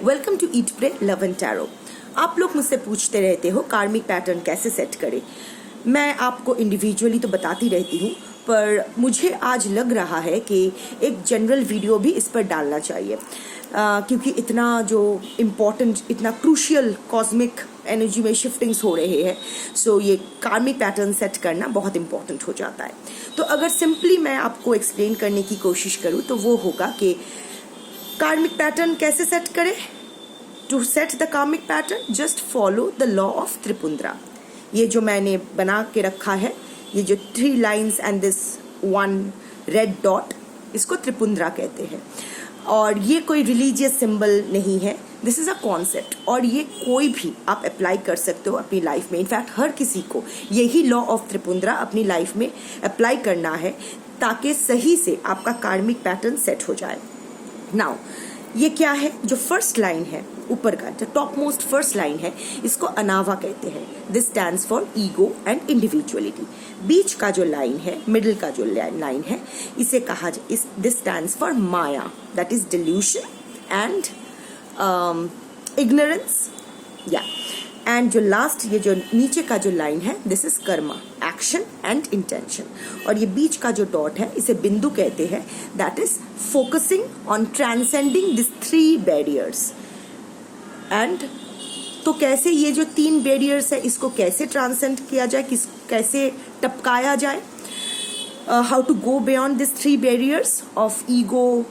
Welcome to eat pray love and tarot. आप लोग मुझसे पूछते रहते हो कार्मिक पैटर्न कैसे सेट करें। मैं आपको इंडिविजुअली तो बताती रहती हूँ, पर मुझे आज लग रहा है कि एक जनरल वीडियो भी इस पर डालना चाहिए, क्योंकि इतना जो इम्पोर्टेंट, इतना क्रूशियल कॉस्मिक एनर्जी में शिफ्टिंग्स हो रहे हैं, सो ये कार्मिक पैटर्न सेट करना बहुत इम्पोर्टेंट हो जाता है। तो अगर सिंपली मैं आपको एक्सप्लेन करने की कोशिश करूँ तो वो होगा कि कार्मिक पैटर्न कैसे सेट करें। To set the karmic pattern just follow the law of Tripundra. ये जो मैंने बना के रखा है, ये जो 3 lines and this 1 red dot, इसको त्रिपुंद्रा कहते हैं। और ये कोई रिलीजियस सिंबल नहीं है, दिस इज अ कॉन्सेप्ट, और ये कोई भी आप अप्लाई कर सकते हो अपनी लाइफ में। इनफैक्ट हर किसी को यही लॉ ऑफ त्रिपुंद्रा अपनी लाइफ में अप्लाई करना है, ताकि सही से आपका कार्मिक पैटर्न सेट हो जाए। नाउ ये क्या है, जो फर्स्ट लाइन है ऊपर का, जो टॉप मोस्ट फर्स्ट लाइन है, इसको अनावा कहते हैं। This stands for ego and individuality. बीच का जो लाइन है, मिडिल का जो लाइन है, इसे कहा this stands for maya, that is delusion and ignorance, या एंड जो लास्ट, ये जो नीचे का जो लाइन है, this is karma, action and intention. और ये बीच का जो डॉट है, इसे बिंदु कहते हैं, that is focusing on transcending this 3 barriers. And तो कैसे ये जो 3 बैरियर्स है, इसको कैसे ट्रांसेंड किया जाए, कैसे टपकाया जाए, how to go beyond this 3 barriers of ego,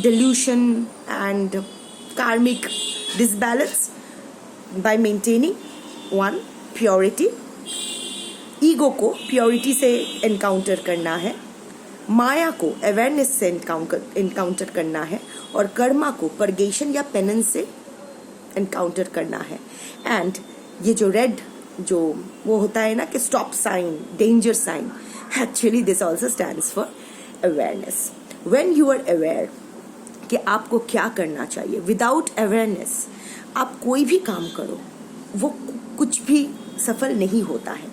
delusion and karmic disbalance, by maintaining 1 purity. Ego को प्योरिटी से एनकाउंटर करना है, माया को अवेयरनेस से एनकाउंटर करना है, और कर्मा को परगेशन या पेनेंस से एनकाउंटर करना है। एंड ये जो रेड, जो वो होता है ना कि stop sign, danger sign, actually this also stands for awareness. When you are aware कि आपको क्या करना चाहिए, विदाउट अवेयरनेस आप कोई भी काम करो, वो कुछ भी सफल नहीं होता है।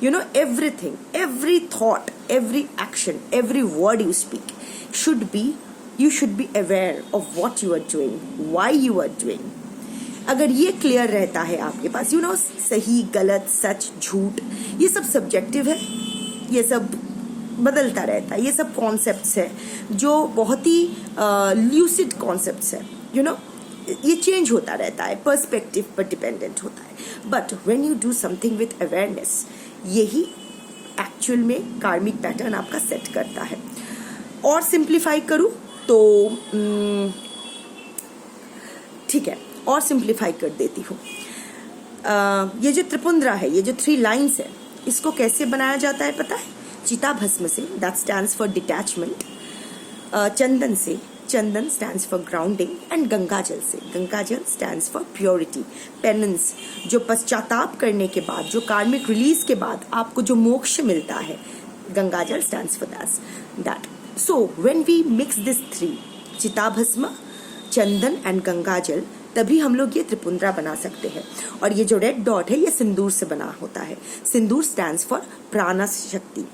You know, everything, every thought, every action, every word you speak you should be aware of what you are doing, why you are doing. अगर ये क्लियर रहता है आपके पास, यू नो, सही गलत, सच झूठ, ये सब सब्जेक्टिव है, ये सब बदलता रहता है, ये सब कॉन्सेप्ट्स है जो बहुत ही ल्यूसिड कॉन्सेप्ट्स है। यू नो, ये चेंज होता रहता है, पर्सपेक्टिव पर डिपेंडेंट होता है। But when you do something with awareness, यही एक्चुअल में कार्मिक पैटर्न आपका सेट करता है। और सिंप्लीफाई करूँ तो ठीक है, और सिंप्लीफाई कर देती हूँ। ये जो त्रिपुंद्रा है, ये जो 3 लाइन्स है, इसको कैसे बनाया जाता है पता है? चिता भस्म से, दैट स्टैंड्स फॉर डिटैचमेंट। चंदन से, चंदन स्टैंड्स फॉर ग्राउंडिंग, एंड गंगाजल से, गंगाजल स्टैंड्स फॉर प्योरिटी, पेनेंस, जो पश्चाताप करने के बाद, जो कार्मिक रिलीज के बाद आपको जो मोक्ष मिलता है, Gangajal stands for that. So when we mix this 3, chitabhasma, chandan and Gangajal, तभी हम लोग ये त्रिपुंद्रा बना सकते हैं। और ये जो रेड डॉट है, ये सिंदूर से बना होता है। सिंदूर स्टैंड्स फॉर प्राण शक्ति,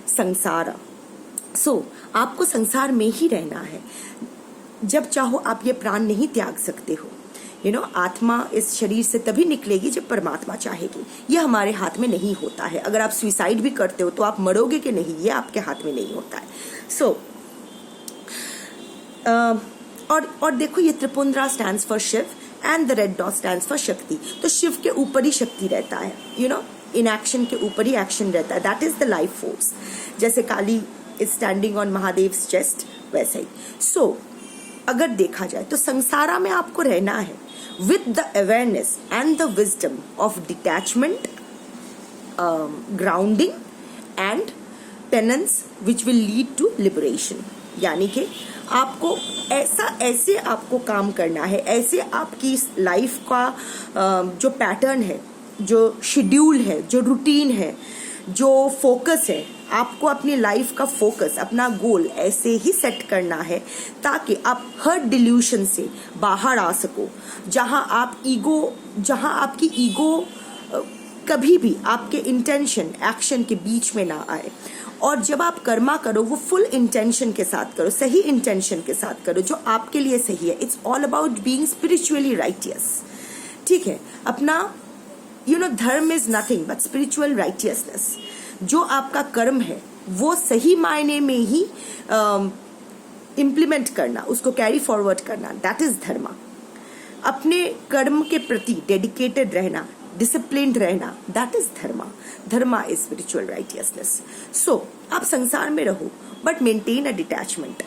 संसार। सो आपको संसार में ही रहना है। जब चाहो आप ये प्राण नहीं त्याग सकते हो। यू नो, आत्मा इस शरीर से तभी निकलेगी जब परमात्मा चाहेगी। ये हमारे हाथ में नहीं होता है। अगर आप सुसाइड भी करते हो तो आप मरोगे कि नहीं, ये आपके हाथ में नहीं होता है। सो और देखो, ये Tripundra stands for Shiva and the red dot stands for Shakti. तो शिव के ऊपर ही शक्ति रहता है, यू नो, इन एक्शन के ऊपर ही एक्शन रहता है, that is the life force. जैसे काली इज स्टैंडिंग ऑन महादेव्स चेस्ट, वैसे ही। सो अगर देखा जाए तो संसारा में आपको रहना है with the awareness and the wisdom of detachment, grounding and penance, which will lead to liberation. यानी कि आपको ऐसे आपको काम करना है, ऐसे आपकी लाइफ का जो पैटर्न है, जो शेड्यूल है, जो रूटीन है, जो फोकस है, आपको अपनी लाइफ का फोकस, अपना गोल ऐसे ही सेट करना है ताकि आप हर डिल्यूशन से बाहर आ सको। जहां आपकी ईगो कभी भी आपके इंटेंशन एक्शन के बीच में ना आए। और जब आप कर्मा करो वो फुल इंटेंशन के साथ करो, सही इंटेंशन के साथ करो जो आपके लिए सही है। It's all about being spiritually righteous, ठीक है। अपना धर्म is nothing but spiritual righteousness. जो आपका कर्म है वो सही मायने में ही इम्प्लीमेंट करना, उसको कैरी फॉरवर्ड करना, दैट इज धर्मा। अपने कर्म के प्रति डेडिकेटेड रहना, डिसिप्लिन्ड रहना, that is dharma. Dharma is spiritual righteousness. So आप संसार में रहो but maintain a detachment,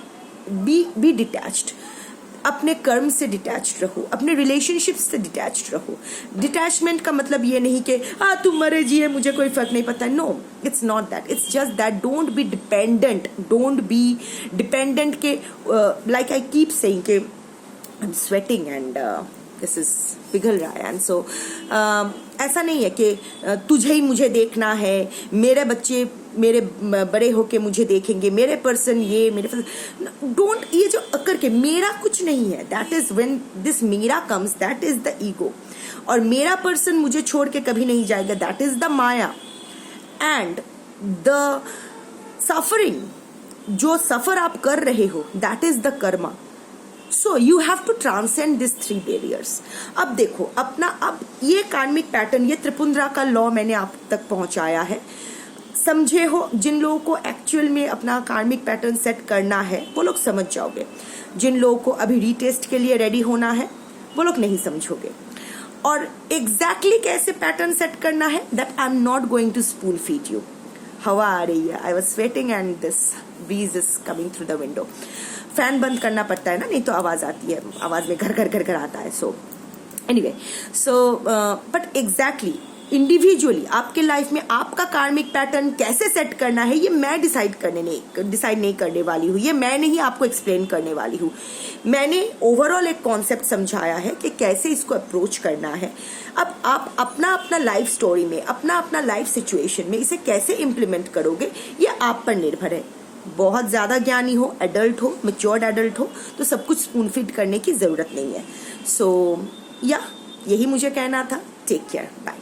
be detached. अपने कर्म से डिटैच्ड रहो, अपने रिलेशनशिप्स से डिटैच्ड रहो। डिटैचमेंट का मतलब ये नहीं कि तुम मरे जिए मुझे कोई फर्क नहीं पड़ता। No, it's not that. It's just that don't be dependent, don't be dependent के लाइक आई कीप सेइंग कि I am sweating and this is पिघल रहा है। एंड सो ऐसा नहीं है कि तुझे ही मुझे देखना है, मेरे बच्चे मेरे बड़े होके मुझे देखेंगे, मेरे पर्सन ये, मेरे पर्सन डोंट, ये जो अकर के मेरा कुछ नहीं है, दैट इज व्हेन दिस मेरा comes, that is the ego. और मेरा पर्सन मुझे छोड़ के कभी नहीं जाएगा, that is the maya. And the suffering, जो सफर आप कर रहे हो, that is the karma. So you have to transcend this 3 barriers. अब देखो अपना, अब ये कार्मिक पैटर्न, ये त्रिपुंद्रा का लॉ मैंने आप तक पहुंचाया है, समझे हो। जिन लोगों को एक्चुअल में अपना कार्मिक पैटर्न सेट करना है वो लोग समझ जाओगे, जिन लोगों को अभी रीटेस्ट के लिए रेडी होना है वो लोग नहीं समझोगे। और एग्जैक्टली कैसे पैटर्न सेट करना है, that I am not going to spoon feed you. हवा आ रही है, I was sweating and this breeze is coming through the window. Fan बंद करना पड़ता है ना, नहीं तो आवाज आती है, आवाज में घर घर घर घर आता है। So anyway, so but exactly individually आपके लाइफ में आपका कार्मिक पैटर्न कैसे सेट करना है, ये मैं डिसाइड नहीं करने वाली हूँ, ये मैं नहीं आपको एक्सप्लेन करने वाली हूँ। मैंने ओवरऑल एक कॉन्सेप्ट समझाया है कि कैसे इसको अप्रोच करना है। अब आप अपना अपना लाइफ स्टोरी में, अपना अपना लाइफ सिचुएशन में इसे कैसे इम्प्लीमेंट करोगे, ये आप पर निर्भर है। बहुत ज्यादा ज्ञानी हो, एडल्ट हो, मैच्योर्ड एडल्ट हो, तो सब कुछ स्पून फीड करने की जरूरत नहीं है। सो यही मुझे कहना था। Take care, bye.